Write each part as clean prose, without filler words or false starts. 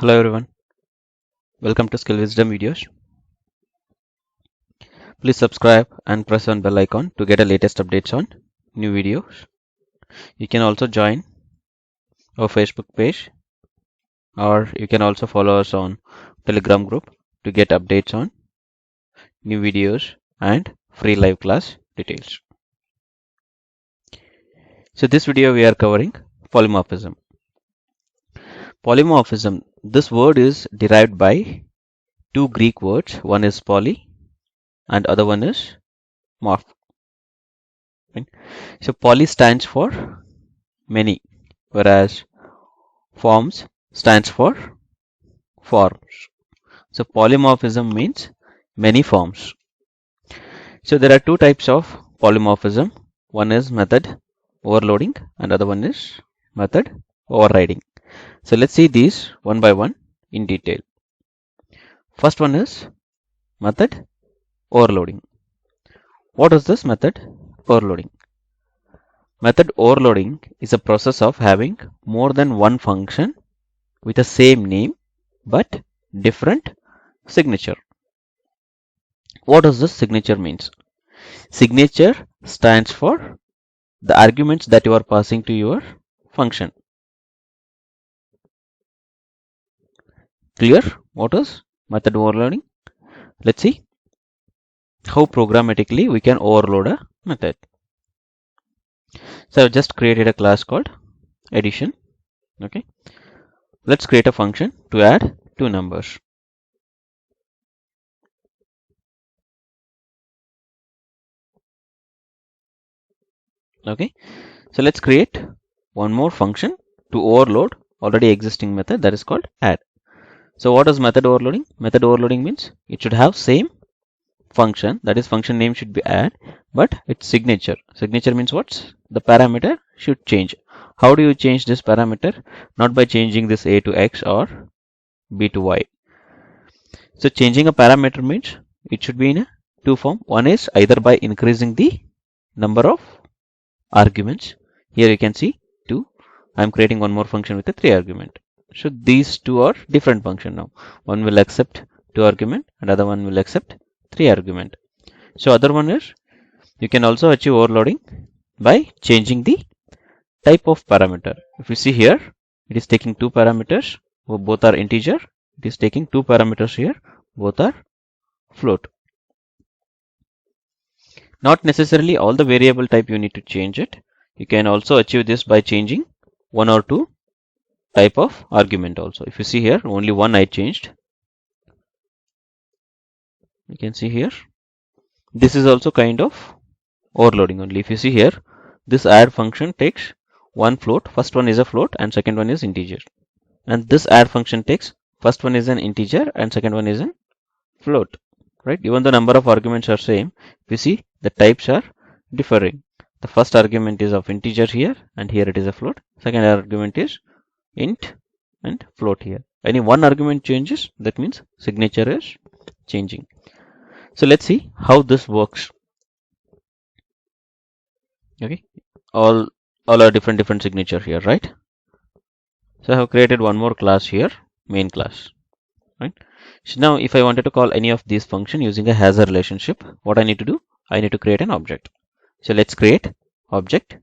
Hello everyone, welcome to Skill Wisdom videos. Please subscribe and press on bell icon to get the latest updates on new videos. You can also join our Facebook page or you can also follow us on Telegram group to get updates on new videos and free live class details. So this video we are covering polymorphism. Polymorphism, this word is derived by two Greek words. One is poly and other one is morph. Right? So poly stands for many, whereas forms stands for forms. So polymorphism means many forms. So there are two types of polymorphism. One is method overloading and other one is method overriding. So let's see these one by one in detail. First one is method overloading. What is this method overloading? Method overloading is a process of having more than one function with the same name but different signature. What does this signature means? Signature stands for the arguments that you are passing to your function. Clear? What is method overloading? Let's see how programmatically we can overload a method. So I've just created a class called addition. Okay. Let's create a function to add two numbers. Okay. So let's create one more function to overload already existing method, that is called add. So what is method overloading? Method overloading means it should have same function, that is function name should be add, but its signature. Signature means what? The parameter should change. How do you change this parameter? Not by changing this a to x or b to y. So changing a parameter means it should be in a two form. One is either by increasing the number of arguments. Here you can see 2. I am creating one more function with a 3 argument. So these two are different function now. One will accept 2 argument and other one will accept 3 argument. So other one is you can also achieve overloading by changing the type of parameter. If you see here, it is taking 2 parameters, both are integer. It is taking 2 parameters here, both are float. Not necessarily all the variable type you need to change it. You can also achieve this by changing one or two type of argument also. If you see here, only one I changed. You can see here. This is also kind of overloading only. If you see here, this add function takes one float. First one is a float and second one is integer. And this add function takes first one is an integer and second one is an float. Right? Even the number of arguments are same. If you see, the types are differing. The first argument is of integer here and here it is a float. Second argument is int and float here. Any one argument changes, that means signature is changing. So let's see how this works. Okay, all are different signature here, right? So I have created one more class here, main class, right? So now if I wanted to call any of these function using a has a relationship, what I need to do? I need to create an object. So let's create object.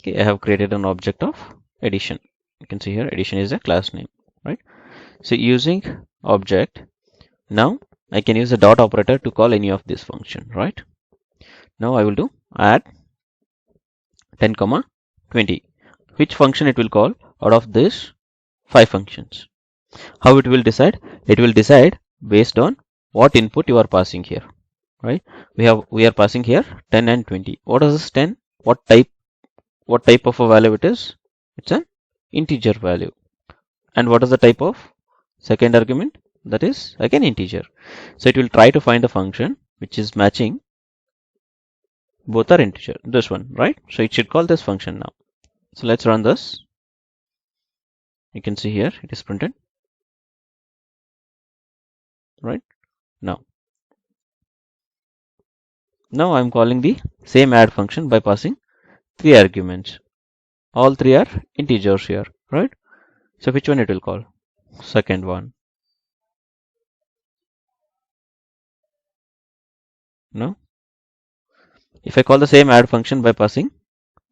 Okay, I have created an object of addition. You can see here addition is a class name, right? So using object, now I can use the dot operator to call any of this function, right? Now I will do add 10, 20. Which function it will call out of this 5 functions? How it will decide? It will decide based on what input you are passing here, right? We are passing here 10 and 20. What is this 10? What type of a value it is? It's an integer value. And what is the type of second argument? That is again integer. So it will try to find a function which is matching both are integer. This one, right? So it should call this function now. So let's run this. You can see here it is printed, right? Now I'm calling the same add function by passing 3 arguments. All 3 are integers here, right? So which one it will call? Second one. No? If I call the same add function by passing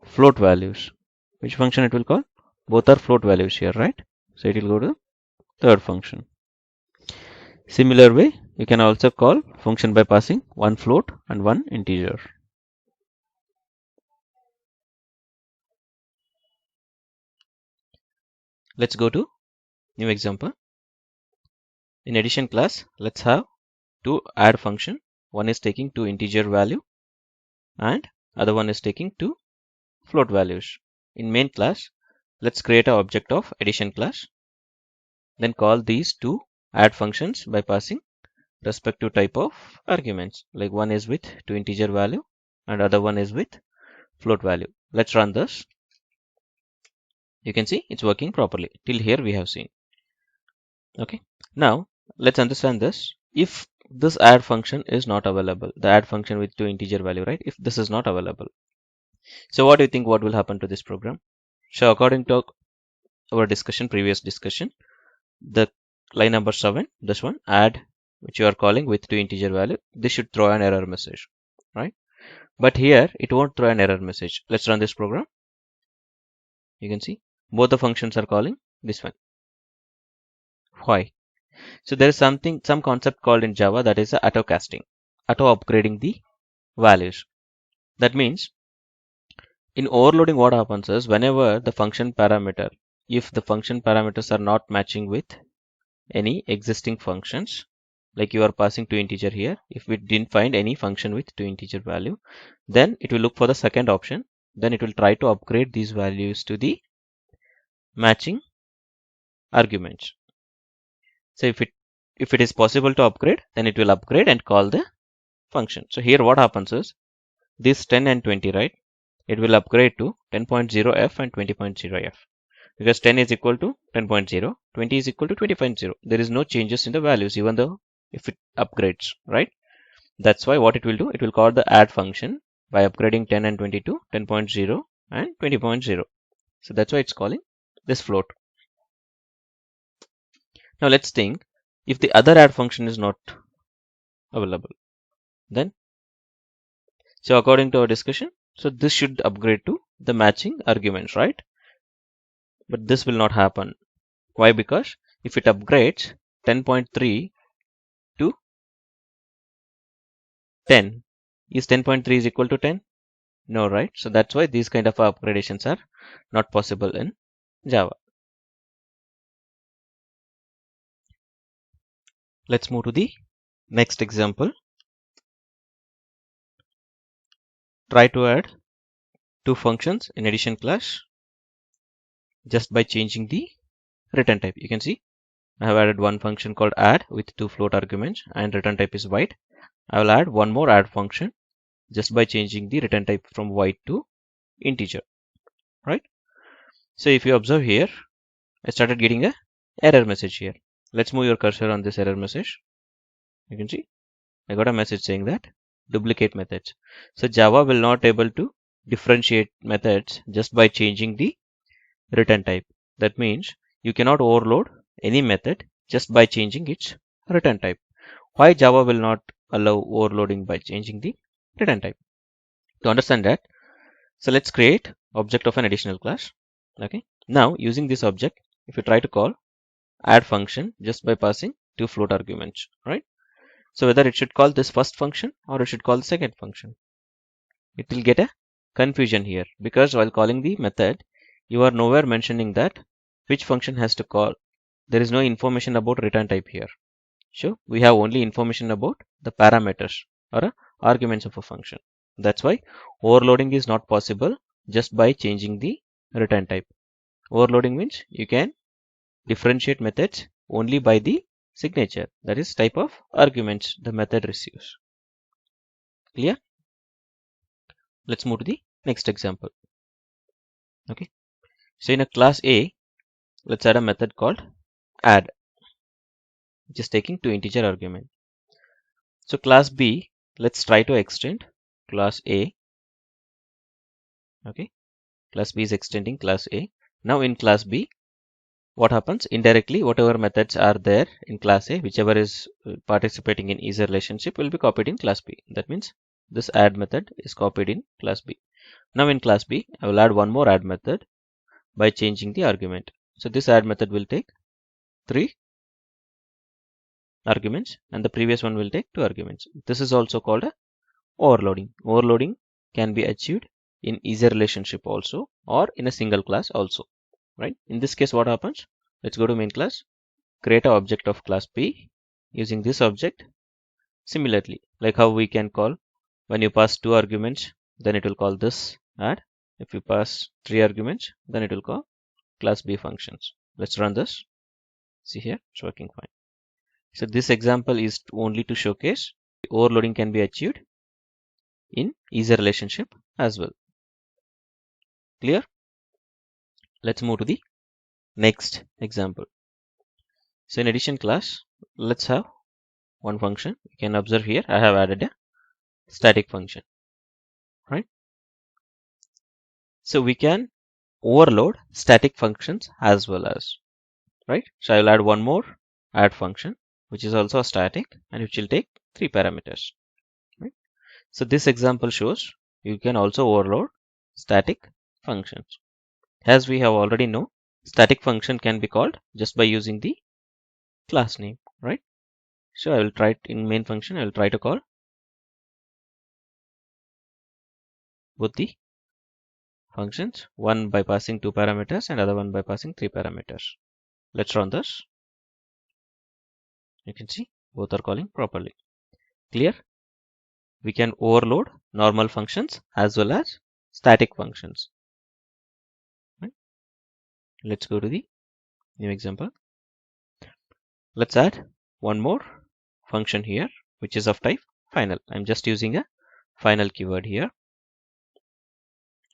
float values, which function it will call? Both are float values here, right? So it will go to third function. Similar way, you can also call function by passing one float and one integer. Let's go to new example. In addition class, let's have two add function. One is taking two integer value and other one is taking two float values. In main class, let's create an object of addition class. Then call these two add functions by passing respective type of arguments. Like one is with two integer value and other one is with float value. Let's run this. You can see it's working properly. Till here we have seen. Okay. Now let's understand this. If this add function is not available, the add function with two integer value, right? If this is not available, so what do you think what will happen to this program? So according to our discussion, previous discussion, the line number 7, this one, add, which you are calling with two integer value, this should throw an error message, right? But here it won't throw an error message. Let's run this program. You can see both the functions are calling this one. Why? So there is some concept called in Java, that is auto casting, auto upgrading the values. That means in overloading, what happens is whenever the function parameter, if the function parameters are not matching with any existing functions, like you are passing two integer here, if we didn't find any function with two integer value, then it will look for the second option. Then it will try to upgrade these values to the matching arguments. So if it is possible to upgrade, then it will upgrade and call the function. So here what happens is this 10 and 20, right? It will upgrade to 10.0f and 20.0f, because 10 is equal to 10.0, 20 is equal to 20.0. There is no changes in the values even though if it upgrades, right? That's why what it will do, it will call the add function by upgrading 10 and 20 to 10.0 and 20.0. So that's why it's calling this float. Now let's think, if the other add function is not available, then, so according to our discussion, so this should upgrade to the matching arguments, right? But this will not happen. Why? Because if it upgrades 10.3 to 10, is 10.3 is equal to 10? No, right? So that's why these kind of upgradations are not possible in Java. Let's move to the next example. Try to add two functions in addition class just by changing the return type. You can see I have added one function called add with two float arguments and return type is white. I will add one more add function just by changing the return type from white to integer, right? So if you observe here, I started getting a error message here. Let's move your cursor on this error message. You can see I got a message saying that duplicate methods. So Java will not able to differentiate methods just by changing the return type. That means you cannot overload any method just by changing its return type. Why Java will not allow overloading by changing the return type? To understand that, so let's create object of an additional class. Okay. Now using this object, if you try to call add function just by passing two float arguments, right? So whether it should call this first function or it should call the second function, it will get a confusion here, because while calling the method, you are nowhere mentioning that which function has to call. There is no information about return type here. So we have only information about the parameters or arguments of a function. That's why overloading is not possible just by changing the return type. Overloading means you can differentiate methods only by the signature, that is type of arguments the method receives. Clear? Let's move to the next example. Okay. So in a class A, let's add a method called add, which is taking two integer argument. So class B, let's try to extend class A. Okay. Class B is extending class A. Now in class B, what happens indirectly, whatever methods are there in class A, whichever is participating in is relationship will be copied in class B. That means this add method is copied in class B. Now in class B, I will add one more add method by changing the argument. So this add method will take 3 arguments and the previous one will take 2 arguments. This is also called a overloading. Overloading can be achieved in is relationship also or in a single class also, right? In this case, what happens? Let's go to main class, create an object of class B using this object. Similarly, like how we can call when you pass 2 arguments, then it will call this add. If you pass 3 arguments, then it will call class B functions. Let's run this. See here, it's working fine. So this example is only to showcase overloading can be achieved in is relationship as well. Clear? Let's move to the next example. So in addition class, let's have one function. You can observe here, I have added a static function, right? So we can overload static functions as well as, right? So I will add one more add function, which is also a static and which will take 3 parameters, right? So this example shows you can also overload static functions. As we have already know, static function can be called just by using the class name, right? So I will try it in main function. I will try to call both the functions, one by passing 2 parameters and other one by passing 3 parameters. Let's run this. You can see both are calling properly. Clear? We can overload normal functions as well as static functions. Right? Let's go to the new example. Let's add one more function here, which is of type final. I'm just using a final keyword here.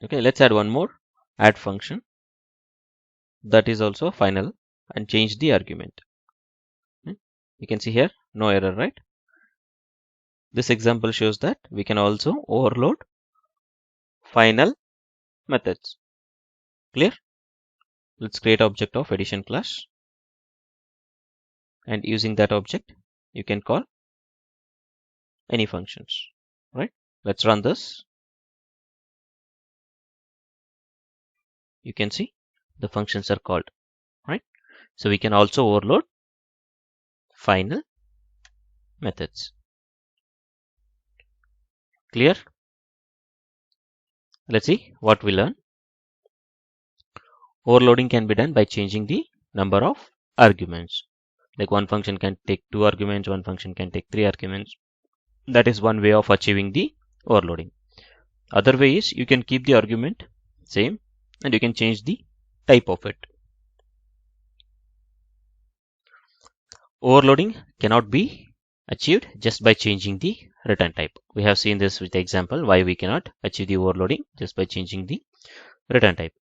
Okay, let's add one more add function that is also final and change the argument. You can see here no error, right? This example shows that we can also overload final methods. Clear? Let's create object of addition class, and using that object you can call any functions, right? Let's run this. You can see the functions are called, right? So we can also overload final methods. Clear? Let's see what we learn. Overloading can be done by changing the number of arguments. Like one function can take 2 arguments, one function can take 3 arguments. That is one way of achieving the overloading. Other way is you can keep the argument same and you can change the type of it. Overloading cannot be achieved just by changing the return type. We have seen this with the example why we cannot achieve the overloading just by changing the return type.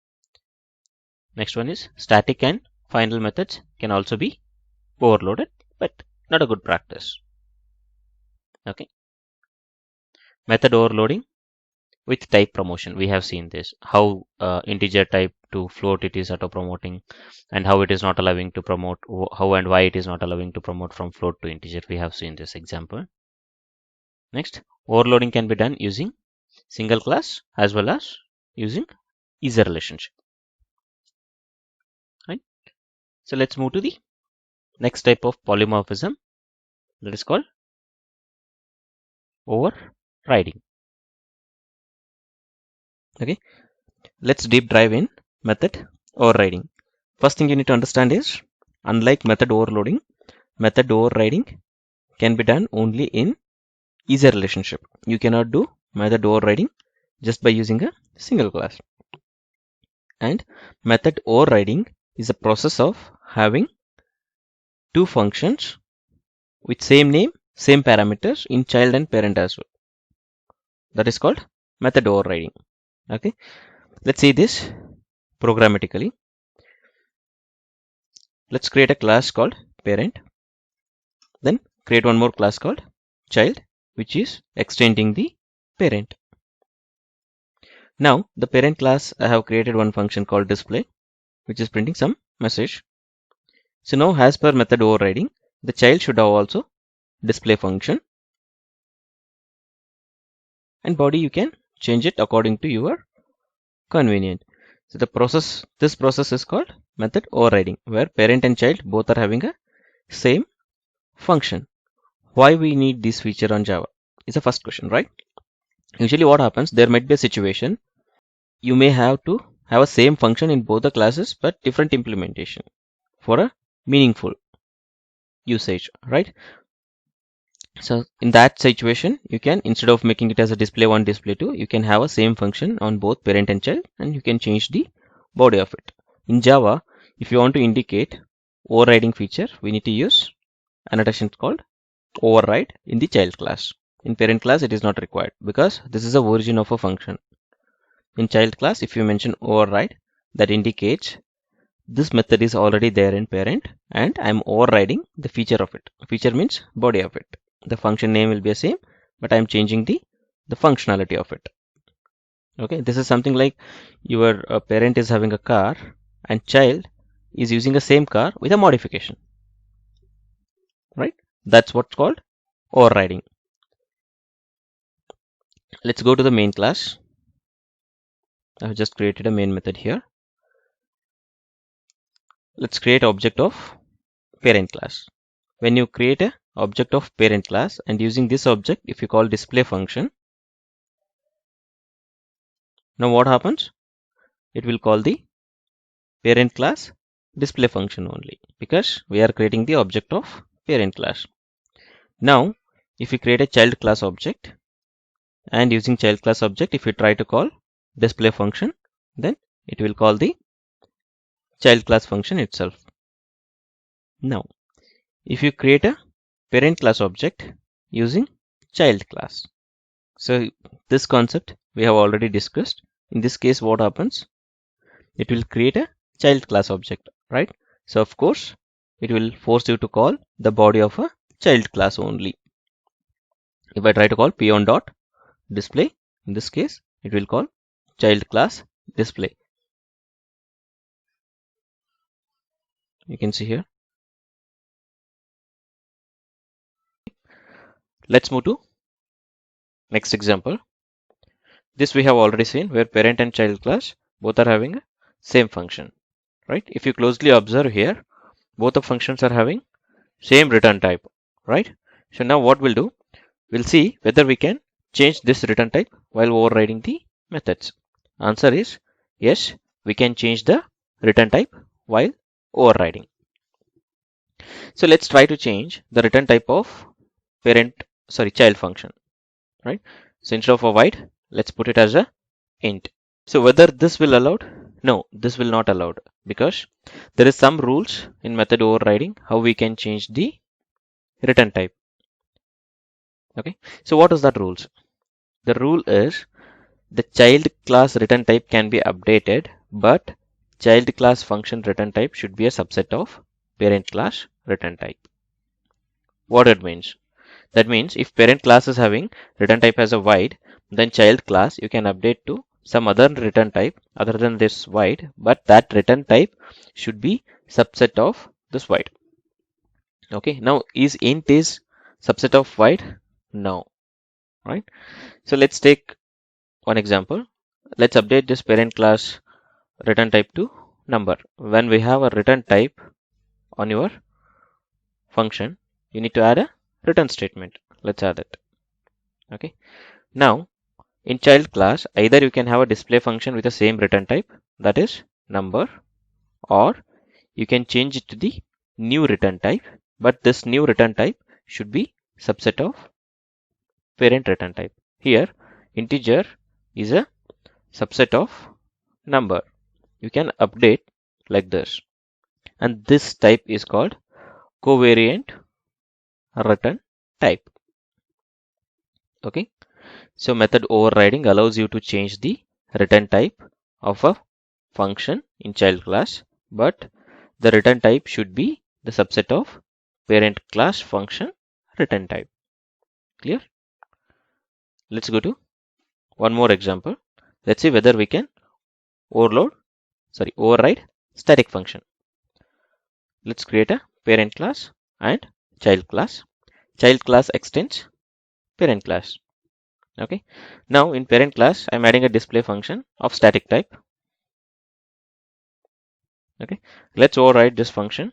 Next one is static and final methods can also be overloaded, but not a good practice. Okay. Method overloading with type promotion. We have seen this, how integer type to float it is auto promoting, and how it is not allowing to promote, how and why it is not allowing to promote from float to integer. We have seen this example. Next, overloading can be done using single class as well as using is relationship. Right? So let's move to the next type of polymorphism, that is called overriding. Okay, let's deep dive in method overriding. First thing you need to understand is, unlike method overloading, method overriding can be done only in is relationship. You cannot do method overriding just by using a single class. And method overriding is a process of having 2 functions with same name, same parameters in child and parent as well. That is called method overriding. Okay, let's see this programmatically. Let's create a class called parent, then create one more class called child, which is extending the parent. Now the parent class, I have created one function called display, which is printing some message. So now as per method overriding, the child should have also display function, and body you can change it according to your convenient. So this process is called method overriding, where parent and child both are having a same function. Why we need this feature on Java is the first question, right? Usually what happens, there might be a situation you may have to have a same function in both the classes but different implementation for a meaningful usage, right? So in that situation, you can, instead of making it as a display1, display2, you can have a same function on both parent and child, and you can change the body of it. In Java, if you want to indicate overriding feature, we need to use annotation called override in the child class. In parent class, it is not required because this is a version of a function. In child class, if you mention override, that indicates this method is already there in parent and I'm overriding the feature of it. Feature means body of it. The function name will be the same, but I'm changing the functionality of it. Okay, this is something like your parent is having a car and child is using the same car with a modification, right? That's what's called overriding. Let's go to the main class. I've just created a main method here. Let's create object of parent class. When you create a object of parent class and using this object, if you call display function, now what happens? It will call the parent class display function only because we are creating the object of parent class. Now, if we create a child class object and using child class object, if we try to call display function, then it will call the child class function itself. Now, if you create a parent class object using child class, so this concept we have already discussed. In this case, what happens? It will create a child class object, right? So of course, it will force you to call the body of a child class only. If I try to call peon dot display, in this case, it will call child class display. You can see here. Let's move to next example. This we have already seen where parent and child class both are having a same function, right? If you closely observe here, both the functions are having same return type, right? So now what we'll do, we'll see whether we can change this return type while overriding the methods. Answer is yes, we can change the return type while overriding. So let's try to change the return type of child function, right? So instead of a void, let's put it as a int. So whether this will allowed? No, this will not allowed because there is some rules in method overriding how we can change the return type. Okay, so what is that rules? The rule is the child class return type can be updated, but child class function return type should be a subset of parent class return type. What it means? That means if parent class is having return type as a void, then child class you can update to some other return type other than this void, but that return type should be subset of this void. Okay, now is int is subset of void? No, right? So let's take one example. Let's update this parent class return type to number. When we have a return type on your function, you need to add a return statement. Let's add it. Okay. Now, in child class, either you can have a display function with the same return type, that is number, or you can change it to the new return type, but this new return type should be subset of parent return type. Here, integer is a subset of number. You can update like this. And this type is called covariant return type. Okay. So method overriding allows you to change the return type of a function in child class, but the return type should be the subset of parent class function return type. Clear? Let's go to one more example. Let's see whether we can override static function. let's create a parent class and child class. Child class extends parent class. Okay. Now in parent class, I'm adding a display function of static type. Okay. Let's override this function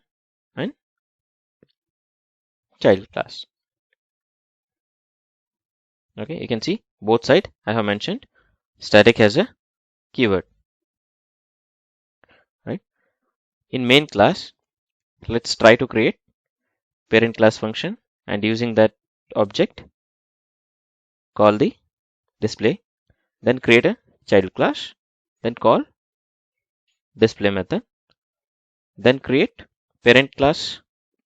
and child class. Okay. You can see both sides I have mentioned static has a keyword. Right. In main class, let's try to create parent class function and using that object call the display, then create a child class, then call display method, then create parent class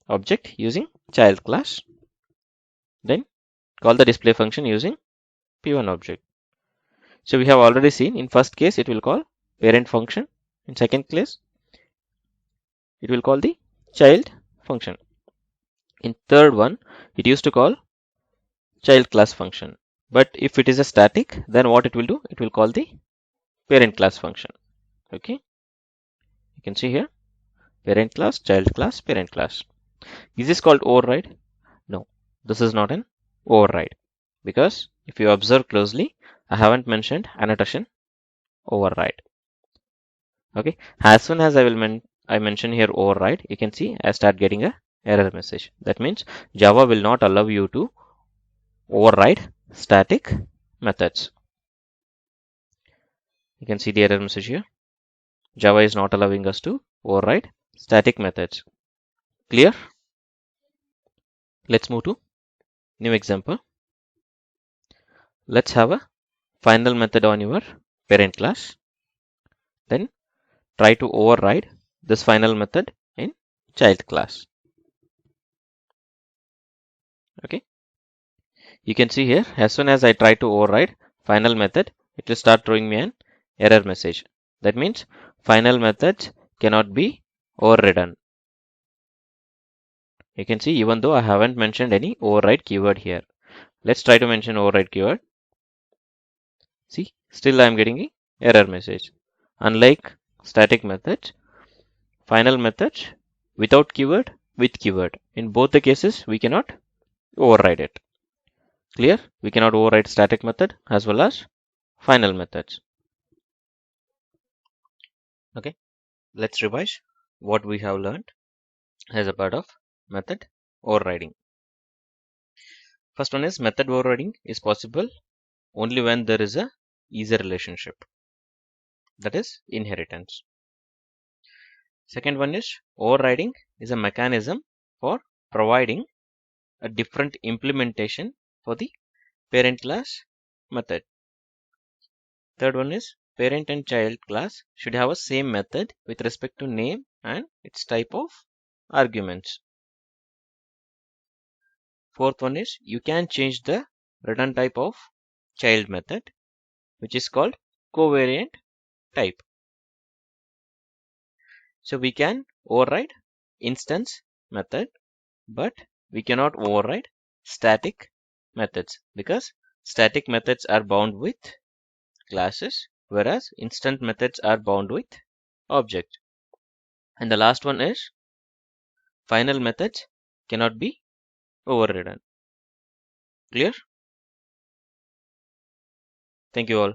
object using child class, then call the display function using p1 object. So we have already seen in first case it will call parent function, in second case it will call the child function, in third one it used to call child class function. But if it is a static, then what it will do, it will call the parent class function. Okay, you can see here parent class, child class, parent class. Is this called override? No, this is not an override, because if you observe closely, I haven't mentioned annotation override. Okay, as soon as I mention here override, you can see I start getting a error message. That means Java will not allow you to override static methods. You can see the error message here. Java is not allowing us to override static methods. Clear? Let's move to new example. Let's have a final method on your parent class. Then try to override this final method in child class. Okay. You can see here, as soon as I try to override final method, it will start throwing me an error message. That means final methods cannot be overridden. You can see even though I haven't mentioned any override keyword here. Let's try to mention override keyword. See, still I am getting a error message. Unlike static methods, final methods without keyword, with keyword. In both the cases, we cannot override it. Clear? We cannot override static method as well as final methods. Okay, let's revise what we have learned as a part of method overriding. First one is method overriding is possible only when there is a easy relationship, that is inheritance. Second one is overriding is a mechanism for providing a different implementation for the parent class method. Third one is parent and child class should have a same method with respect to name and its type of arguments. Fourth one is you can change the return type of child method, which is called covariant type. So we can override instance method, but we cannot override static methods because static methods are bound with classes, whereas instant methods are bound with object. And the last one is final methods cannot be overridden. Clear? Thank you all.